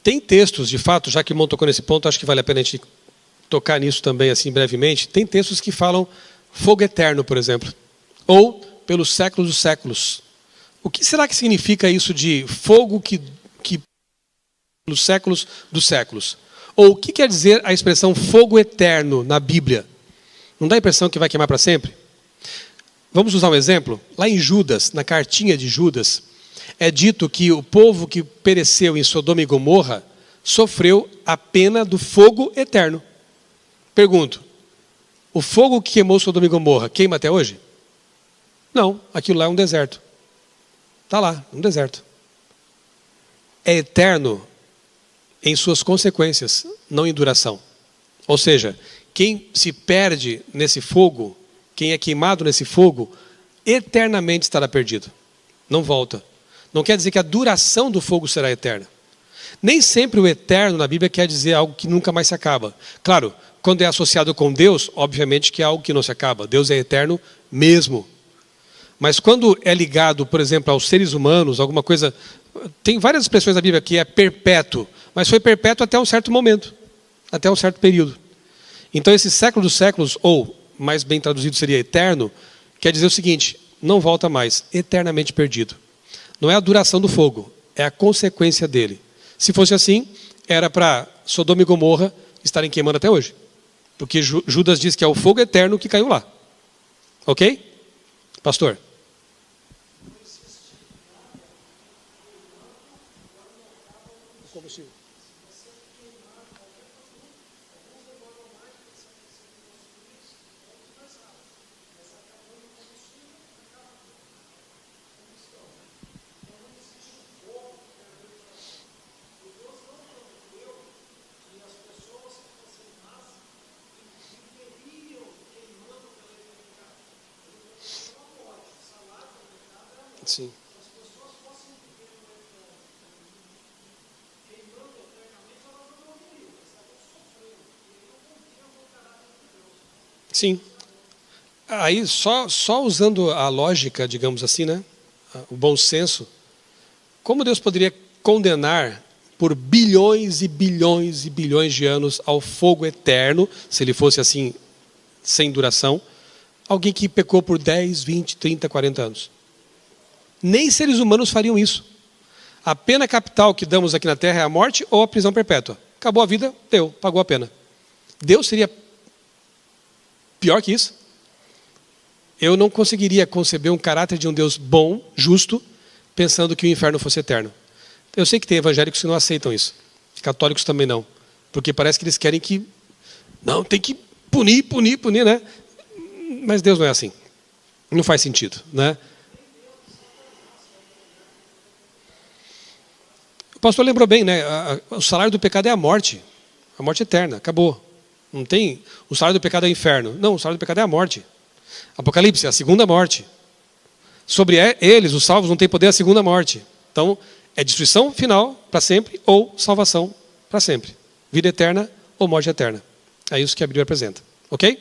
Tem textos, de fato, já que o irmão tocou nesse ponto, acho que vale a pena a gente tocar nisso também, assim, brevemente. Tem textos que falam fogo eterno, por exemplo. Ou pelos séculos dos séculos. O que será que significa isso de fogo que pelos séculos dos séculos? Ou o que quer dizer a expressão fogo eterno na Bíblia? Não dá a impressão que vai queimar para sempre? Vamos usar um exemplo? Lá em Judas, na cartinha de Judas, é dito que o povo que pereceu em Sodoma e Gomorra sofreu a pena do fogo eterno. Pergunto, o fogo que queimou Sodoma e Gomorra queima até hoje? Não, aquilo lá é um deserto. Está lá, um deserto. É eterno em suas consequências, não em duração. Ou seja, quem se perde nesse fogo, quem é queimado nesse fogo, eternamente estará perdido. Não volta. Não quer dizer que a duração do fogo será eterna. Nem sempre o eterno na Bíblia quer dizer algo que nunca mais se acaba. Claro, quando é associado com Deus, obviamente que é algo que não se acaba. Deus é eterno mesmo. Mas quando é ligado, por exemplo, aos seres humanos, alguma coisa... Tem várias expressões na Bíblia que é perpétuo, mas foi perpétuo até um certo momento, até um certo período. Então esse século dos séculos, ou mais bem traduzido seria eterno, quer dizer o seguinte, não volta mais, eternamente perdido. Não é a duração do fogo, é a consequência dele. Se fosse assim, era para Sodoma e Gomorra estarem queimando até hoje. Porque Judas diz que é o fogo eterno que caiu lá. Ok? Pastor? Sim. Sim. Aí, só usando a lógica, digamos assim, né? O bom senso, como Deus poderia condenar por bilhões e bilhões e bilhões de anos ao fogo eterno, se ele fosse assim, sem duração, alguém que pecou por 10, 20, 30, 40 anos. Nem seres humanos fariam isso. A pena capital que damos aqui na Terra é a morte ou a prisão perpétua. Acabou a vida, deu, pagou a pena. Deus seria pior que isso? Eu não conseguiria conceber um caráter de um Deus bom, justo, pensando que o inferno fosse eterno. Eu sei que tem evangélicos que não aceitam isso. Católicos também não. Porque parece que eles querem que... Não, tem que punir, né? Mas Deus não é assim. Não faz sentido, né? O pastor lembrou bem, né? O salário do pecado é a morte eterna, acabou. Não tem, o salário do pecado é o inferno. Não, o salário do pecado é a morte. Apocalipse, a segunda morte. Sobre eles, os salvos, não tem poder a segunda morte. Então, é destruição final para sempre ou salvação para sempre. Vida eterna ou morte eterna. É isso que a Bíblia apresenta. Ok?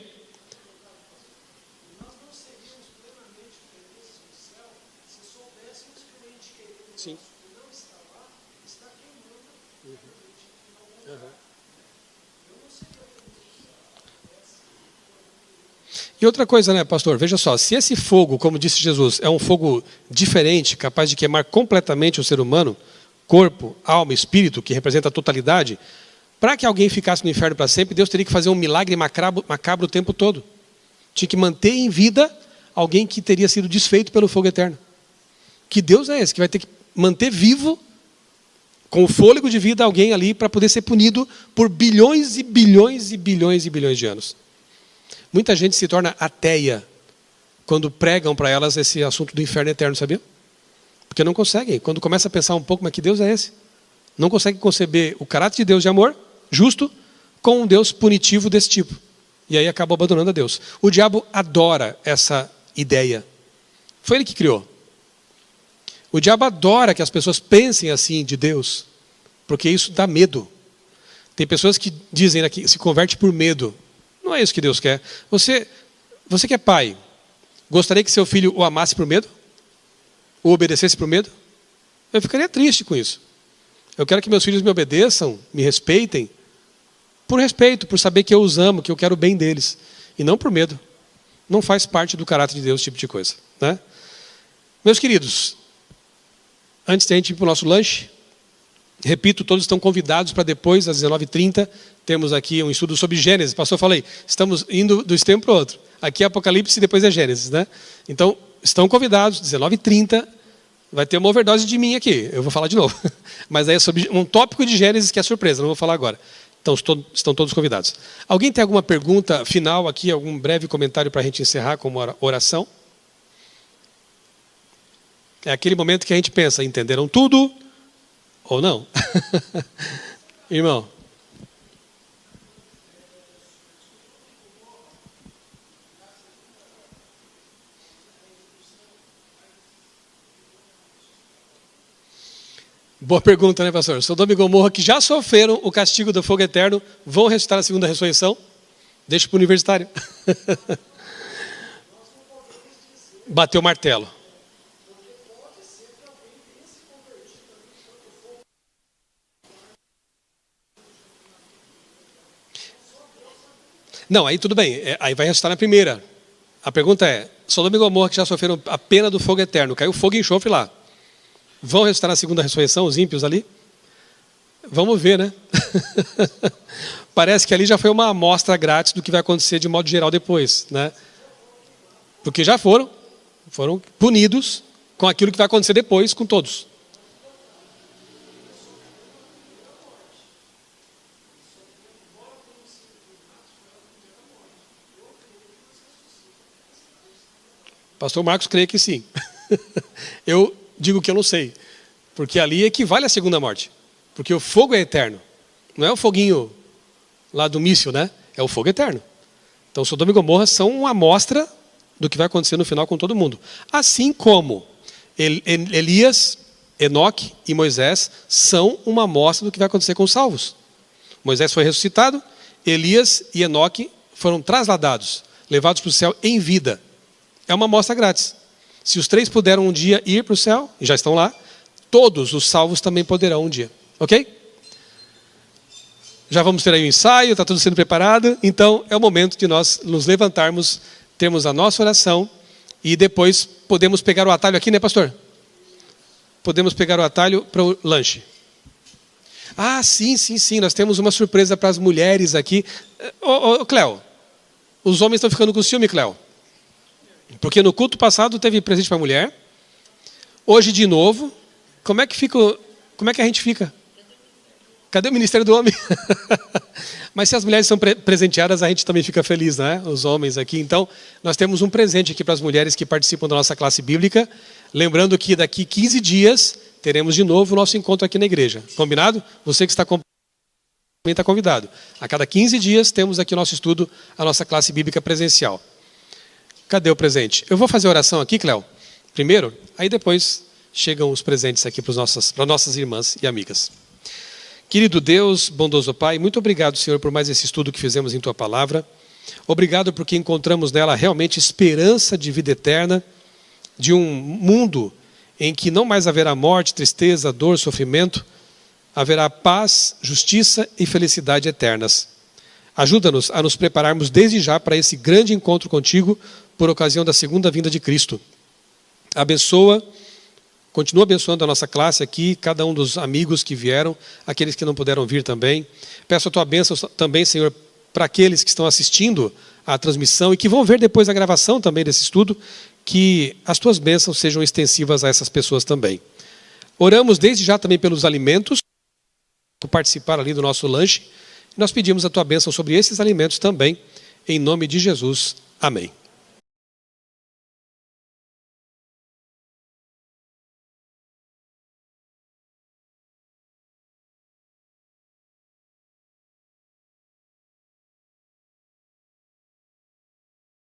Sim. E outra coisa, né, pastor? Veja só, se esse fogo, como disse Jesus, é um fogo diferente, capaz de queimar completamente o ser humano, corpo, alma, espírito, que representa a totalidade, para que alguém ficasse no inferno para sempre, Deus teria que fazer um milagre macabro o tempo todo. Tinha que manter em vida alguém que teria sido desfeito pelo fogo eterno. Que Deus é esse, que vai ter que manter vivo, com o fôlego de vida, alguém ali para poder ser punido por bilhões e bilhões e bilhões e bilhões de anos. Muita gente se torna ateia quando pregam para elas esse assunto do inferno eterno, sabia? Porque não conseguem. Quando começa a pensar um pouco, mas que Deus é esse? Não consegue conceber o caráter de Deus de amor, justo, com um Deus punitivo desse tipo. E aí acaba abandonando a Deus. O diabo adora essa ideia. Foi ele que criou. O diabo adora que as pessoas pensem assim de Deus, porque isso dá medo. Tem pessoas que dizem que se converte por medo. Não é isso que Deus quer. Você que é pai, gostaria que seu filho o amasse por medo? O obedecesse por medo? Eu ficaria triste com isso. Eu quero que meus filhos me obedeçam, me respeitem, por respeito, por saber que eu os amo, que eu quero o bem deles. E não por medo. Não faz parte do caráter de Deus esse tipo de coisa, né? Meus queridos, antes de a gente ir para o nosso lanche, repito, todos estão convidados para depois, às 19h30, temos aqui um estudo sobre Gênesis. Pastor, falei, estamos indo do extremo para o outro. Aqui é Apocalipse e depois é Gênesis, né? Então, estão convidados, 19h30, vai ter uma overdose de mim aqui, eu vou falar de novo. Mas aí é sobre um tópico de Gênesis que é surpresa, não vou falar agora. Então, estão todos convidados. Alguém tem alguma pergunta final aqui, algum breve comentário para a gente encerrar como oração? É aquele momento que a gente pensa, entenderam tudo ou não? Irmão. Boa pergunta, né, pastor? Sodoma e Gomorra, que já sofreram o castigo do fogo eterno, vão ressuscitar a segunda ressurreição? Deixa para o universitário. Bateu o martelo. Não, aí tudo bem. Aí vai ressuscitar na primeira. A pergunta é, Sodoma e Gomorra, que já sofreram a pena do fogo eterno, caiu fogo e enxofre lá. Vão ressuscitar na segunda ressurreição, os ímpios ali? Vamos ver, né? Parece que ali já foi uma amostra grátis do que vai acontecer de modo geral depois, né? Porque já foram punidos com aquilo que vai acontecer depois com todos. Pastor Marcos crê que sim. Eu digo que eu não sei. Porque ali equivale à segunda morte. Porque o fogo é eterno. Não é o foguinho lá do míssil, né? É o fogo eterno. Então Sodoma e Gomorra são uma amostra do que vai acontecer no final com todo mundo. Assim como Elias, Enoque e Moisés são uma amostra do que vai acontecer com os salvos. Moisés foi ressuscitado, Elias e Enoque foram trasladados, levados para o céu em vida. É uma amostra grátis. Se os três puderam um dia ir para o céu, e já estão lá, todos os salvos também poderão um dia. Ok? Já vamos ter aí o ensaio, está tudo sendo preparado. Então, é o momento de nós nos levantarmos, termos a nossa oração e depois podemos pegar o atalho aqui, né, pastor? Podemos pegar o atalho para o lanche. Ah, sim. Nós temos uma surpresa para as mulheres aqui. Cléo, os homens estão ficando com ciúme, Cléo. Porque no culto passado teve presente para a mulher. Hoje de novo. Como é que a gente fica? Cadê o Ministério do Homem? Mas se as mulheres são presenteadas, a gente também fica feliz, né? Os homens aqui. Então, nós temos um presente aqui para as mulheres que participam da nossa classe bíblica. Lembrando que daqui 15 dias teremos de novo o nosso encontro aqui na igreja. Combinado? Você que está também está convidado. A cada 15 dias temos aqui o nosso estudo, a nossa classe bíblica presencial. Cadê o presente? Eu vou fazer a oração aqui, Cléo, primeiro, aí depois chegam os presentes aqui para nossas irmãs e amigas. Querido Deus, bondoso Pai, muito obrigado, Senhor, por mais esse estudo que fizemos em Tua Palavra. Obrigado porque encontramos nela realmente esperança de vida eterna, de um mundo em que não mais haverá morte, tristeza, dor, sofrimento, haverá paz, justiça e felicidade eternas. Ajuda-nos a nos prepararmos desde já para esse grande encontro contigo por ocasião da segunda vinda de Cristo. Continua abençoando a nossa classe aqui, cada um dos amigos que vieram, aqueles que não puderam vir também. Peço a Tua bênção também, Senhor, para aqueles que estão assistindo à transmissão e que vão ver depois a gravação também desse estudo, que as Tuas bênçãos sejam extensivas a essas pessoas também. Oramos desde já também pelos alimentos, por participar ali do nosso lanche. Nós pedimos a Tua bênção sobre esses alimentos também, em nome de Jesus. Amém.